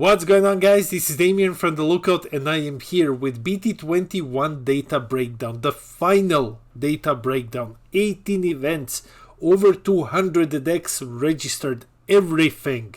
What's going on, guys? This is Damien from The Lookout, and I am here with BT21 data breakdown, the final data breakdown. 18 events, over 200 decks registered, everything.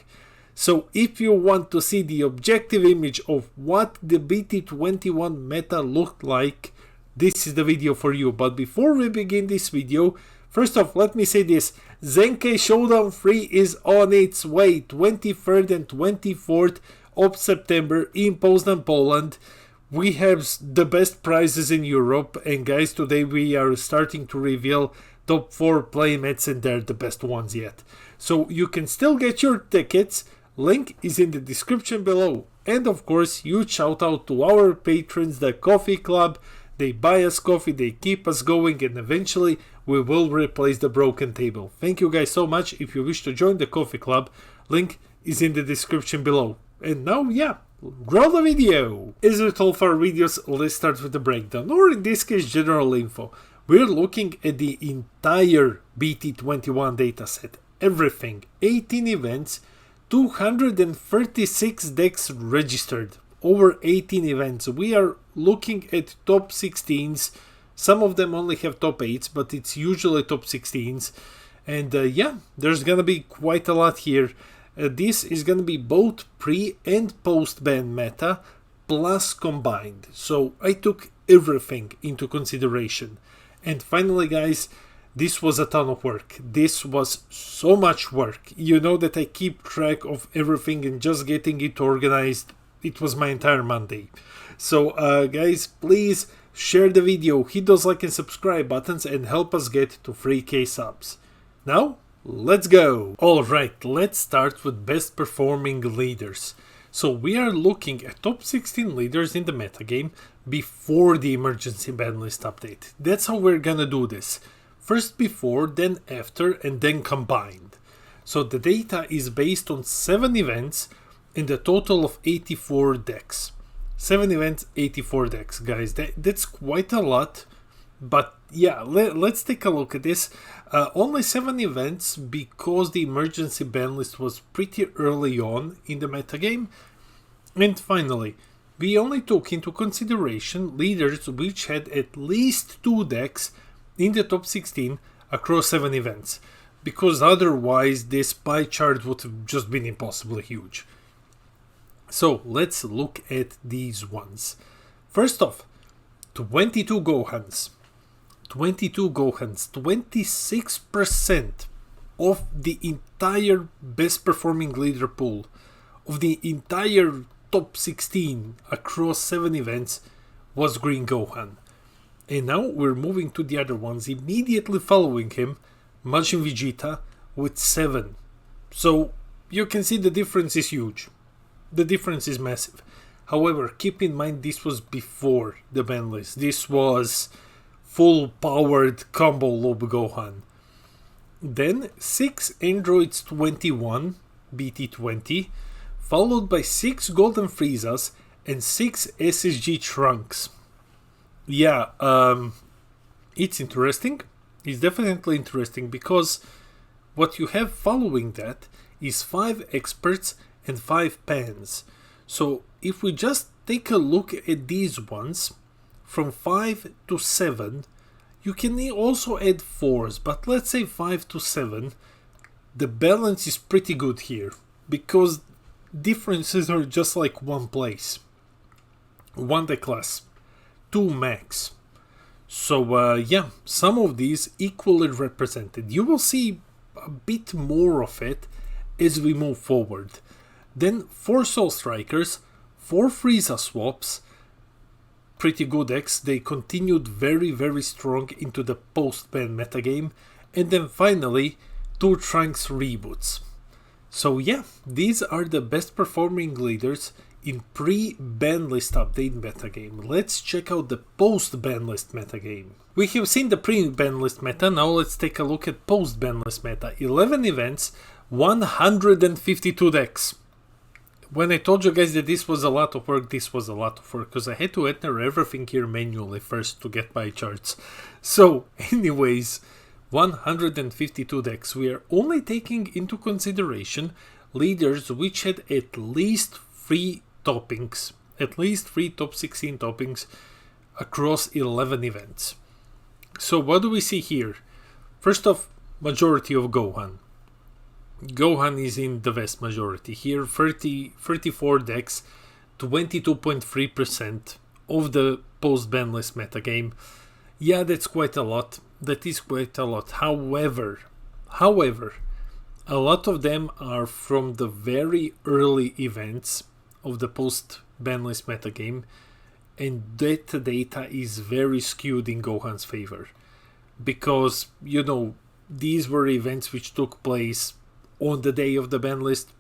So if you want to see the objective image of what the BT21 meta looked like, this is the video for you. But before we begin this video, first off, let me say this. Zenkai Showdown 3 is on its way, 23rd and 24th of September in Poznan, Poland. We have the best prizes in Europe, and guys, today we are starting to reveal top 4 playmats, and they're the best ones yet. So you can still get your tickets, link is in the description below. And of course, huge shout out to our patrons, the Coffee Club. They buy us coffee, they keep us going, and eventually we will replace the broken table. Thank you guys so much. If you wish to join the Coffee Club, link is in the description below. And now, roll the video! As with all of our videos, let's start with the breakdown, or in this case, general info. We're looking at the entire BT21 dataset. Everything. 18 events, 236 decks registered. Over 18 events. We are looking at top 16s. Some of them only have top 8s, but it's usually top 16s. And there's gonna be quite a lot here. This is gonna be both pre and post ban meta plus combined. So I took everything into consideration. And finally, guys, this was a ton of work. This was so much work. You know that I keep track of everything, and just getting it organized, it was my entire Monday. So guys, please share the video, hit those like and subscribe buttons, and help us get to 3k subs. Now, let's go! Alright, let's start with best performing leaders. So we are looking at top 16 leaders in the metagame before the emergency ban list update. That's how we're gonna do this. First before, then after, and then combined. So the data is based on 7 events in the total of 84 decks. 7 events, 84 decks, guys. That's quite a lot. But yeah, let's take a look at this. Only 7 events because the emergency ban list was pretty early on in the metagame. And finally, we only took into consideration leaders which had at least 2 decks in the top 16 across 7 events. Because otherwise this pie chart would have just been impossibly huge. So let's look at these ones. First off, 22 Gohans. 22 Gohans, 26% of the entire best performing leader pool, of the entire top 16 across 7 events, was Green Gohan. And now we're moving to the other ones. Immediately following him, Majin Vegeta with 7. So you can see the difference is huge. The difference is massive. However, keep in mind this was before the ban list. This was full powered combo Lob Gohan. Then 6 Androids 21 BT20, followed by 6 Golden Friezas and 6 SSG Trunks. Yeah, it's interesting. It's definitely interesting because what you have following that is 5 experts and 5 pans. So if we just take a look at these ones, from 5 to 7, you can also add 4s, but let's say 5 to 7, the balance is pretty good here, because differences are just like one place. 1 deck less, 2 max. So some of these equally represented. You will see a bit more of it as we move forward. Then 4 Soul Strikers, 4 Frieza swaps, pretty good decks. They continued very, very strong into the post-ban metagame. And then finally, 2 Trunks reboots. So yeah, these are the best performing leaders in pre-ban list update metagame. Let's check out the post-ban list metagame. We have seen the pre-ban list meta, now let's take a look at post-ban list meta. 11 events, 152 decks. When I told you guys that this was a lot of work, this was a lot of work, because I had to enter everything here manually first to get my charts. So anyways, 152 decks. We are only taking into consideration leaders which had at least 3 toppings, at least 3 top 16 toppings across 11 events. So what do we see here? First off, majority of Gohan. Gohan is in the vast majority. Here 34 decks, 22.3% of the post-ban list metagame. Yeah, that's quite a lot. That is quite a lot. However, a lot of them are from the very early events of the post-ban list metagame, and that data is very skewed in Gohan's favor. Because, these were events which took place on the day of the ban list,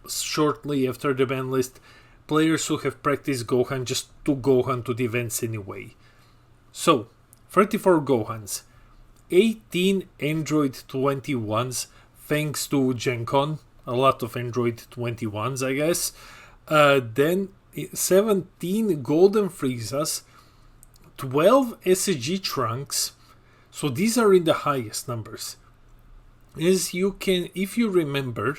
shortly after the ban list. Players who have practiced Gohan just took Gohan to the events anyway. So, 34 Gohans, 18 Android 21s, thanks to Gen Con, a lot of Android 21s, I guess. Then 17 Golden Friezas, 12 SSG Trunks. So these are in the highest numbers. If you remember,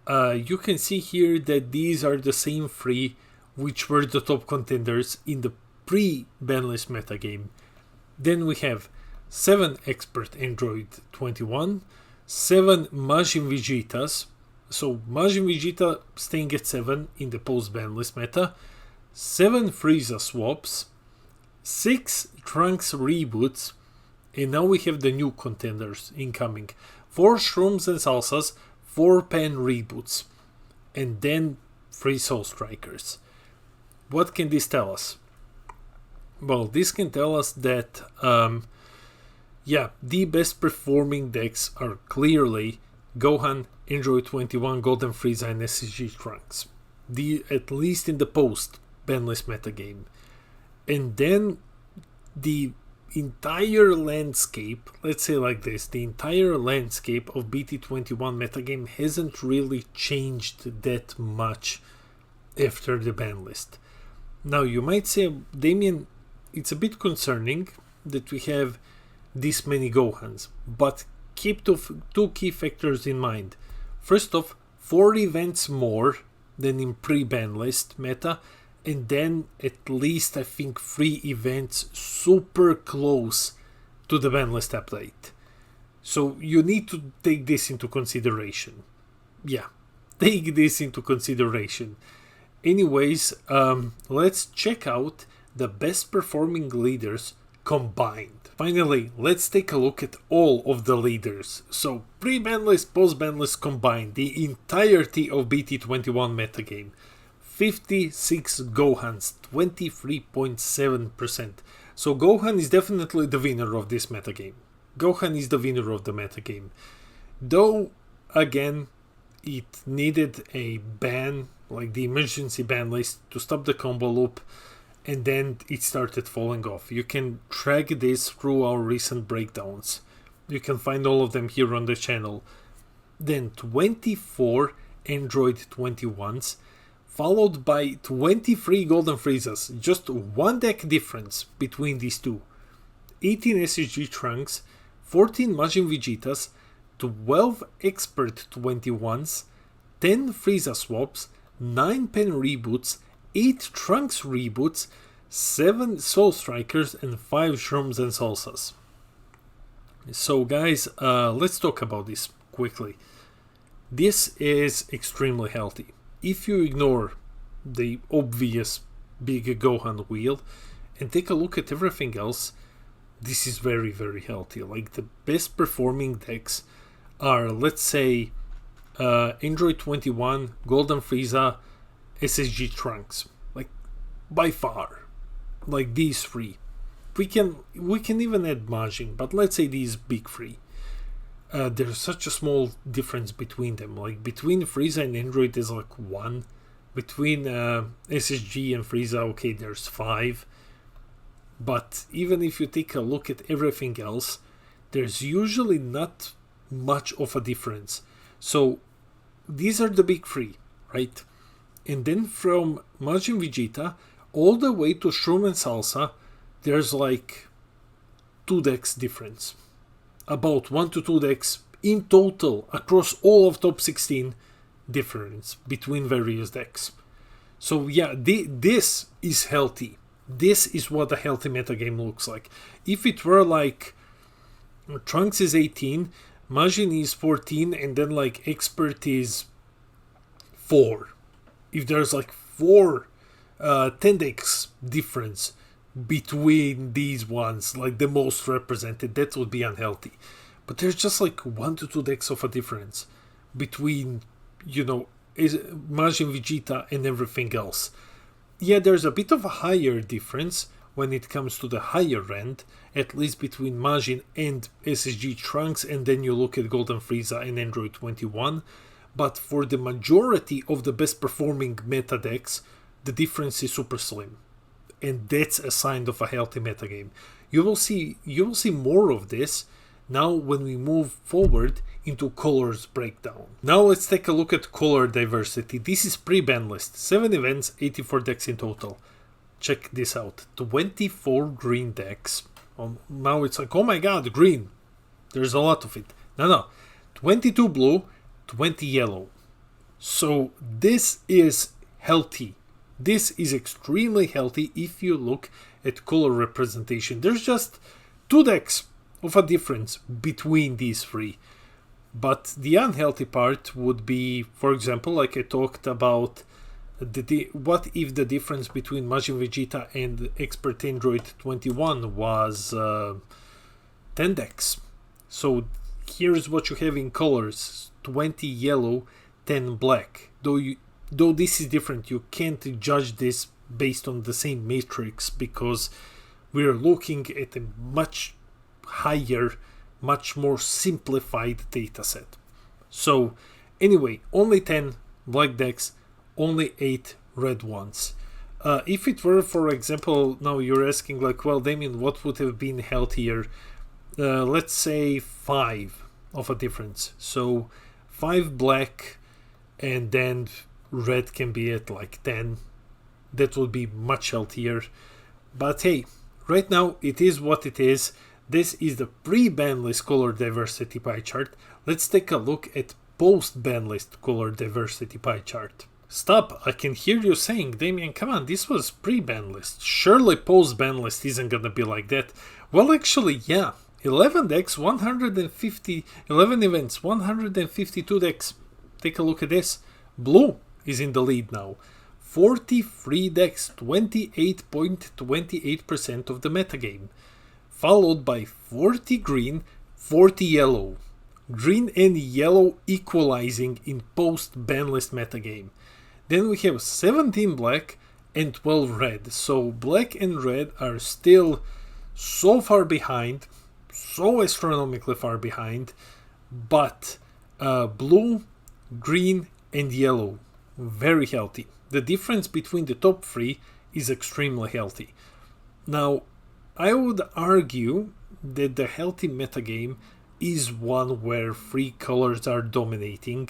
you can see here that these are the same 3 which were the top contenders in the pre-ban list metagame. Then we have 7 Expert Android 21, 7 Majin Vegetas, so Majin Vegeta staying at 7 in the post-ban list meta, 7 Frieza swaps, 6 Trunks reboots, and now we have the new contenders incoming. 4 Shrooms and Salsas, 4 Pan reboots, and then 3 Soul Strikers. What can this tell us? Well, this can tell us that, the best performing decks are clearly Gohan, Android 21, Golden Frieza, and SSG Trunks. At least in the post-ban list metagame. And then the entire landscape, let's say like this, the entire landscape of BT21 metagame hasn't really changed that much after the ban list. Now you might say, Damien, it's a bit concerning that we have this many Gohans, but keep two key factors in mind. First off, 4 events more than in pre-ban list meta, and then at least I think 3 events super close to the ban list update. So you need to take this into consideration. Yeah, take this into consideration. Anyways, let's check out the best performing leaders combined. Finally, let's take a look at all of the leaders. So, pre-ban list, post-ban list combined, the entirety of BT21 metagame. 56 Gohans, 23.7%. So Gohan is definitely the winner of this metagame. Gohan is the winner of the metagame. Though, again, it needed a ban, like the emergency ban list, to stop the combo loop, and then it started falling off. You can track this through our recent breakdowns. You can find all of them here on the channel. Then 24 Android 21s, followed by 23 Golden Friezas, just one deck difference between these two. 18 SSG Trunks, 14 Majin Vegetas, 12 Expert 21s, 10 Frieza swaps, 9 Pen reboots, 8 Trunks reboots, 7 Soul Strikers, and 5 Shrooms and Salsas. So guys, let's talk about this quickly. This is extremely healthy. If you ignore the obvious big Gohan wheel and take a look at everything else, this is very, very healthy. Like, the best performing decks are, let's say, Android 21, Golden Frieza, SSG Trunks. Like, by far. Like, these 3. We can even add Majin, but let's say these big 3. There's such a small difference between them. Like, between Frieza and Android is like 1. Between SSG and Frieza, okay, there's 5. But even if you take a look at everything else, there's usually not much of a difference. So these are the big 3, right? And then from Majin Vegeta all the way to Shroom and Salsa, there's like 2 decks difference. About 1 to 2 decks in total across all of top 16 difference between various decks. So yeah, this is healthy. This is what a healthy metagame looks like. If it were like Trunks is 18, Majin is 14, and then like Expert is 4. If there's like 4 10x difference between these ones, like the most represented, that would be unhealthy. But there's just like 1 to 2 decks of a difference between, you know, Majin Vegeta and everything else. Yeah, there's a bit of a higher difference when it comes to the higher end, at least between Majin and SSG Trunks, and then you look at Golden Frieza and Android 21. But for the majority of the best performing meta decks, the difference is super slim. And that's a sign of a healthy metagame. You will see more of this now when we move forward into colors breakdown. Now let's take a look at color diversity. This is pre-ban list. 7 events, 84 decks in total. Check this out. 24 green decks. Now it's like, oh my god, green. There's a lot of it. No. 22 blue, 20 yellow. So this is healthy. This is extremely healthy if you look at color representation. There's just 2 decks of a difference between these 3. But the unhealthy part would be, for example, like I talked about, what if the difference between Majin Vegeta and Expert Android 21 was 10 decks. So here's what you have in colors: 20 yellow, 10 black. Though this is different, you can't judge this based on the same matrix because we're looking at a much higher, much more simplified dataset. So anyway, only 10 black decks, only 8 red ones. If it were, for example, now you're asking like, well, Damien, what would have been healthier? Let's say 5 of a difference. So 5 black, and then red can be at like 10. That would be much healthier. But hey, right now it is what it is. This is the pre-ban list color diversity pie chart. Let's take a look at post-ban list color diversity pie chart. Stop, I can hear you saying, Damien, come on, this was pre-ban list. Surely post-ban list isn't gonna be like that. Well, actually, yeah. 11 decks, 150, 11 events, 152 decks. Take a look at this. Blue is in the lead now. 43 decks, 28.28% of the metagame. Followed by 40 green, 40 yellow. Green and yellow equalizing in post-ban list metagame. Then we have 17 black and 12 red. So black and red are still so far behind, so astronomically far behind, but blue, green and yellow, very healthy. The difference between the top 3 is extremely healthy. Now, I would argue that the healthy metagame is one where 3 colors are dominating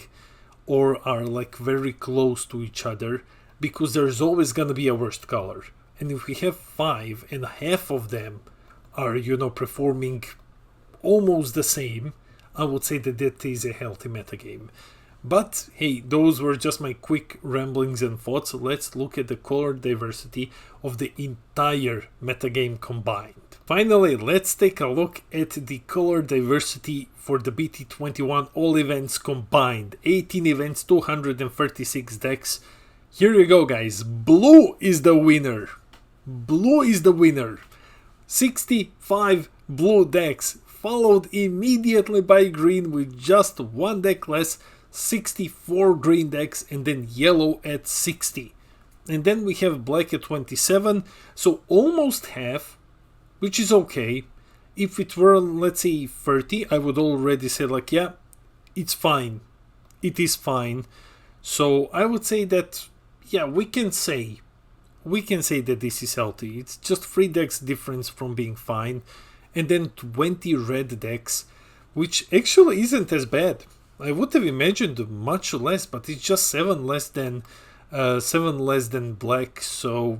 or are like very close to each other, because there's always gonna be a worst color. And if we have 5 and half of them are, performing almost the same, I would say that that is a healthy metagame. But hey, those were just my quick ramblings and thoughts. Let's look at the color diversity of the entire metagame combined. Finally, let's take a look at the color diversity for the BT21 all events combined. 18 events, 236 decks. Here you go, guys. Blue is the winner. Blue is the winner. 65 blue decks, followed immediately by green with just 1 deck less, 64 green decks, and then yellow at 60. And then we have black at 27, so almost half, which is okay. If it were, let's say, 30, I would already say like, yeah, it's fine. It is fine. So I would say that, yeah, we can say that this is healthy. It's just 3 decks difference from being fine, and then 20 red decks, which actually isn't as bad. I would have imagined much less, but it's just 7 less than black, so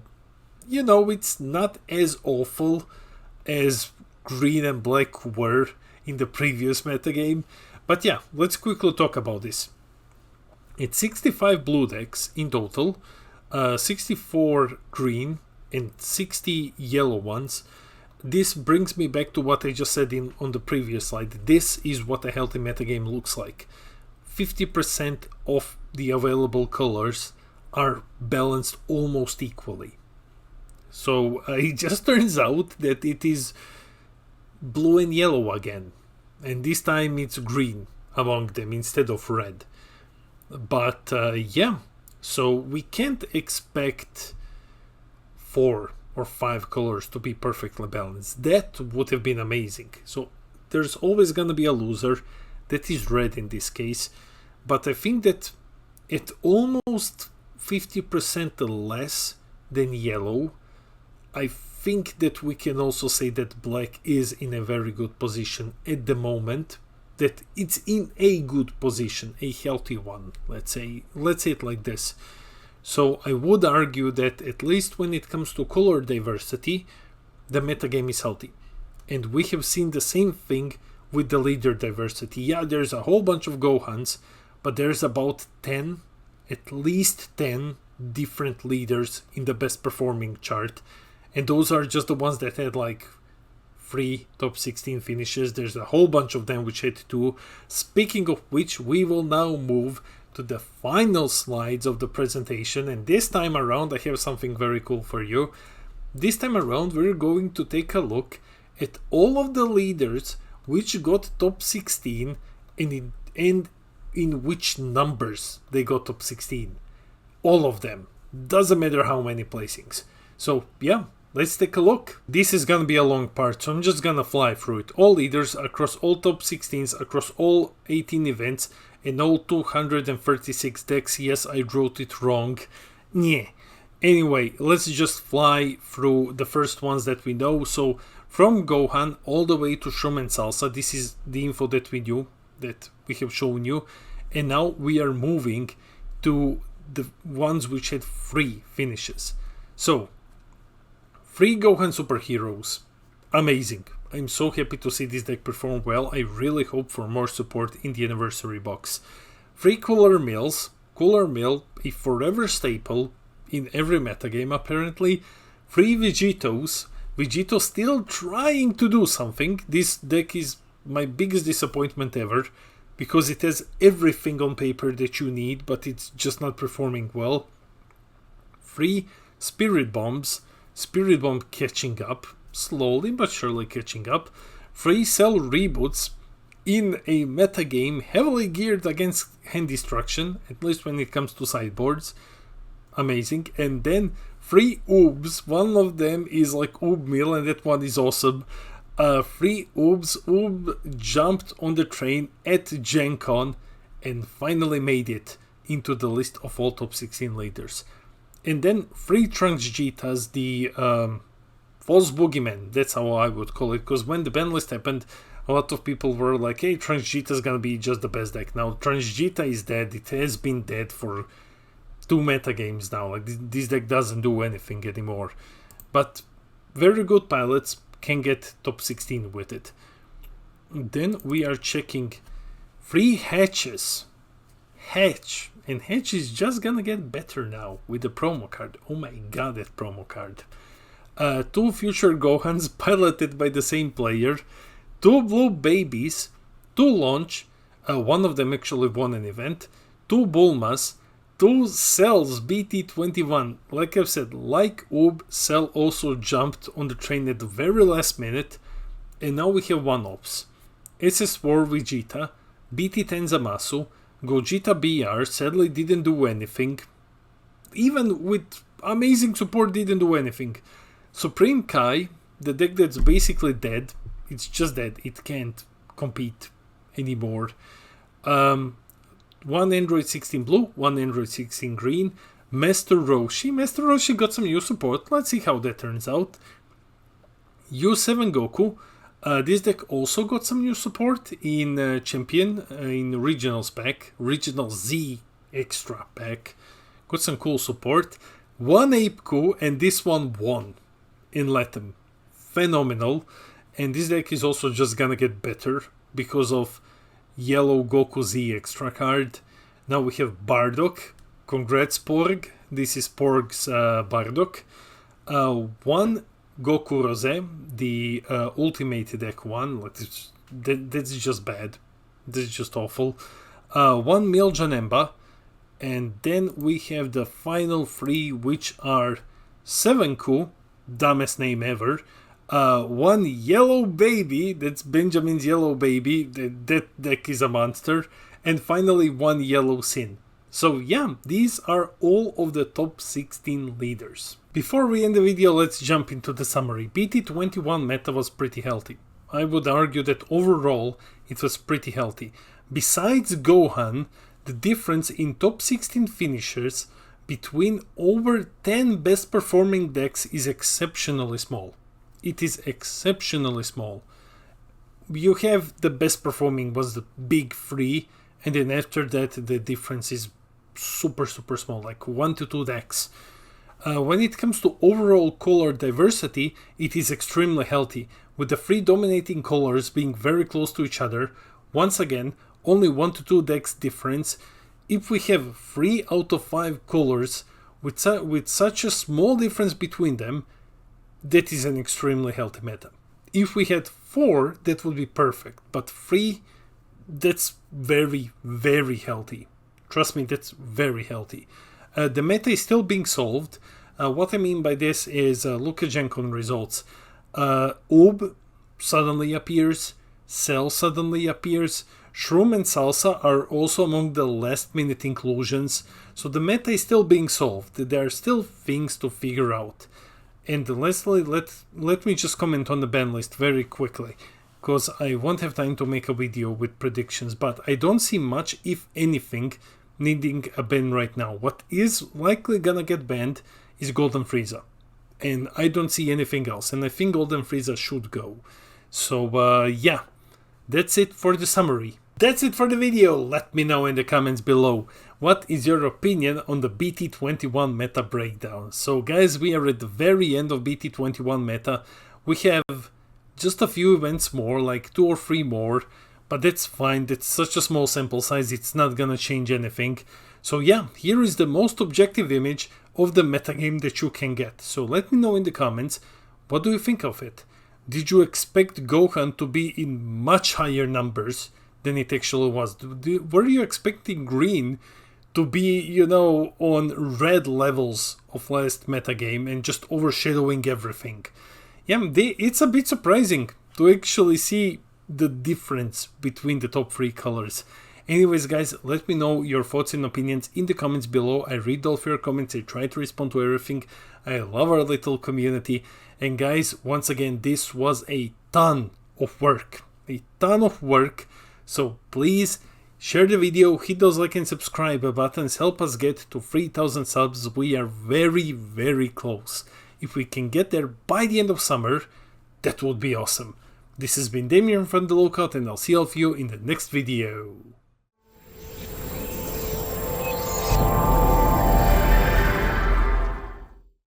it's not as awful as green and black were in the previous metagame. But yeah, let's quickly talk about this. It's 65 blue decks in total. 64 green and 60 yellow ones. This brings me back to what I just said on the previous slide. This is what a healthy metagame looks like. 50% of the available colors are balanced almost equally. So it just turns out that it is blue and yellow again. And this time it's green among them instead of red. But yeah, so we can't expect 4 or 5 colors to be perfectly balanced. That would have been amazing. So there's always going to be a loser. That is red in this case. But I think that at almost 50% less than yellow, I think that we can also say that black is in a very good position at the moment. That it's in a good position, a healthy one, let's say it like this. So I would argue that at least when it comes to color diversity, the metagame is healthy. And we have seen the same thing with the leader diversity. Yeah, there's a whole bunch of Gohans, but there's about 10, at least 10 different leaders in the best performing chart. And those are just the ones that had like 3 top 16 finishes. There's a whole bunch of them which had 2. Speaking of which, we will now move to the final slides of the presentation, and this time around I have something very cool for you. This time around we're going to take a look at all of the leaders which got top 16 and in which numbers they got top 16. All of them. Doesn't matter how many placings. So yeah, let's take a look. This is gonna be a long part, so I'm just gonna fly through it. All leaders across all top 16s, across all 18 events, and all 236 decks. Yes, I wrote it wrong. Yeah. Anyway, let's just fly through the first ones that we know. So from Gohan all the way to Shroom and Salsa, this is the info that we knew, that we have shown you. And now we are moving to the ones which had 3 finishes. So 3 Gohan superheroes. Amazing. I'm so happy to see this deck perform well. I really hope for more support in the anniversary box. 3 Cooler Mills. Cooler Mill, a forever staple in every metagame apparently. 3 Vegetos. Vegito still trying to do something. This deck is my biggest disappointment ever, because it has everything on paper that you need, but it's just not performing well. 3 Spirit Bombs. Spirit Bomb catching up. Slowly but surely catching up. 3 Cell Reboots in a metagame heavily geared against hand destruction, at least when it comes to sideboards. Amazing. And then 3 Oobs. One of them is like Oob Mill, and that one is awesome. 3 Oobs. Oob jumped on the train at Gen Con and finally made it into the list of all top 16 leaders. And then 3 Trunks Jitas, the False Boogeyman, that's how I would call it, because when the ban list happened, a lot of people were like, hey, Trunks Jita is gonna be just the best deck. Now, Trunks Jita is dead. It has been dead for 2 metagames now. Like, this deck doesn't do anything anymore. But very good pilots can get top 16 with it. Then we are checking 3 Hatches. Hatch. And Hatch is just gonna get better now with the promo card. Oh my god, that promo card. 2 Future Gohans piloted by the same player. 2 Blue Babies. 2 Launch. One of them actually won an event. 2 Bulmas. 2 Cells BT21. Like I've said, like Oob, Cell also jumped on the train at the very last minute. And now we have 1 Ops. SS4 Vegeta. BT10 Zamasu. Gogeta BR sadly didn't do anything. Even with amazing support, didn't do anything. Supreme Kai, the deck that's basically dead. It's just dead. It can't compete anymore. 1 Android 16 blue, 1 Android 16 green. Master Roshi. Master Roshi got some new support. Let's see how that turns out. U7 Goku. This deck also got some new support in Champion, in Regionals pack. Regional Z extra pack. Got some cool support. 1 Ape-Ku, and this one won in Latin. Phenomenal. And this deck is also just gonna get better because of Yellow Goku Z extra card. Now we have Bardock. Congrats, Porg. This is Porg's Bardock. 1 Goku Rose, the ultimate deck one. Like that's just bad. This is just awful. 1 Milja Nemba. And then we have the final 3, which are 7Ku, dumbest name ever. 1 Yellow Baby, that's Benjamin's Yellow Baby, that deck is a monster. And finally 1 Yellow Sin. So yeah, these are all of the top 16 leaders. Before we end the video, let's jump into the summary. BT21 meta was pretty healthy. I would argue that overall it was pretty healthy. Besides Gohan, the difference in top 16 finishers between over 10 best performing decks is exceptionally small. It is exceptionally small. You have the best performing was the big 3, and then after that the difference is super small, like 1 to 2 decks. When it comes to overall color diversity, it is extremely healthy, with the 3 dominating colors being very close to each other. Once again, only 1 to 2 decks difference. If we have 3 out of 5 colors with such a small difference between them, that is an extremely healthy meta. If we had 4, that would be perfect, but 3, that's very healthy. Trust me, that's very healthy. The meta is still being solved. What I mean by this is look at Gencon results. Oob suddenly appears, Cell suddenly appears, Shroom and Salsa are also among the last minute inclusions, so the meta is still being solved. There are still things to figure out. And lastly, let me just comment on the ban list very quickly, because I won't have time to make a video with predictions, but I don't see much, if anything, needing a ban right now. What is likely gonna get banned is Golden Frieza, and I don't see anything else, and I think Golden Frieza should go. So yeah, that's it for the summary. That's it for the video. Let me know in the comments below, what is your opinion on the BT21 meta breakdown. So guys, we are at the very end of BT21 meta. We have just a few events more, like 2 or 3 more, but that's fine. That's such a small sample size, it's not gonna change anything. So yeah, here is the most objective image of the metagame that you can get. So let me know in the comments, what do you think of it? Did you expect Gohan to be in much higher numbers than it actually was? Were you expecting Green to be, you know, on red levels of last metagame and just overshadowing everything? Yeah, it's a bit surprising to actually see the difference between the top 3 colors. Anyways guys, let me know your thoughts and opinions in the comments below. I read all of your comments, I try to respond to everything. I love our little community. And guys, once again, this was a ton of work. So please share the video, hit those like and subscribe buttons, help us get to 3,000 subs. We are very close. If we can get there by the end of summer, that would be awesome. This has been Damien from The Lookout, and I'll see all of you in the next video.